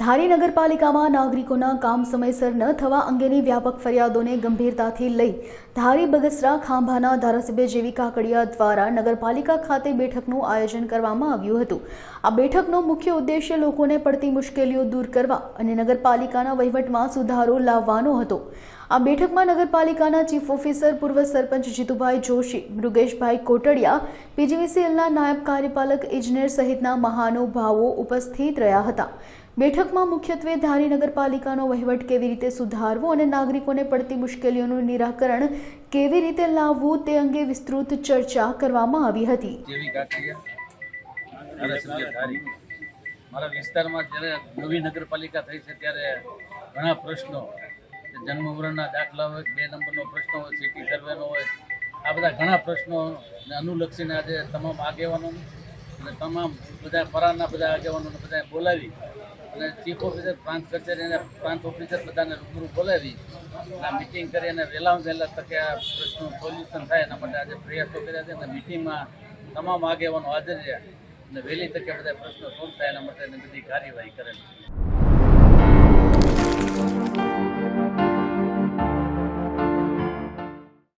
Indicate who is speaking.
Speaker 1: ધારી નગરપાલિકામાં નાગરિકોના કામ સમયસર ન થવા અંગેની વ્યાપક ફરિયાદોને ગંભીરતાથી લઈ ધારી બગસરા ખાંભાના ધારાસભ્ય જેવી કાકડિયા દ્વારા નગરપાલિકા ખાતે બેઠકનું આયોજન કરવામાં આવ્યું હતું। આ બેઠકનો મુખ્ય ઉદ્દેશ્ય લોકોને પડતી મુશ્કેલીઓ દૂર કરવા અને નગરપાલિકાના વહીવટમાં સુધારો લાવવાનો હતો। આ બેઠકમાં નગરપાલિકાના ચીફ ઓફિસર પૂર્વ સરપંચ જીતુભાઈ જોશી, મૃગેશભાઈ કોટડિયા, પીજીવીસીએલના નાયબ કાર્યપાલક ઇજનેર સહિતના મહાનુભાવો ઉપસ્થિત રહ્યા હતા। બેઠકમાં મુખ્યત્વે ધારી નગરપાલિકાનો વહીવટ કેવી રીતે સુધારવો અને નાગરિકોને પડતી મુશ્કેલીઓનું નિરાકરણ કેવી રીતે લાવવું તે અંગે વિસ્તૃત ચર્ચા કરવામાં આવી હતી।
Speaker 2: મારા વિસ્તારમાં જ્યારે નવી નગરપાલિકા થઈ છે ત્યારે ઘણા પ્રશ્નો, જન્મ મરણના દાખલા હોય, 2 નંબરનો પ્રશ્ન હોય, સિટી સર્વેનો હોય, આ બધા ઘણા પ્રશ્નોને અનુલક્ષીને આજે તમામ આગેવાનોને અને તમામ બધા પરાના બધા આગેવાનોને બધાને બોલાવી અને ચીફ ઓફિસર, પ્રાંત કચેરી અને પ્રાંત ઓફિસર બધાને રૂબરૂ બોલાવી આ મિટિંગ કરી અને વહેલા તકે આ પ્રશ્નનું સોલ્યુશન થાય એના માટે આજે પ્રયાસો કર્યા છે અને મિટિંગમાં તમામ આગેવાનો હાજર રહ્યા અને વહેલી તકે બધા પ્રશ્નો સોલ્વ થાય એના માટેની બધી કાર્યવાહી કરેલી છે।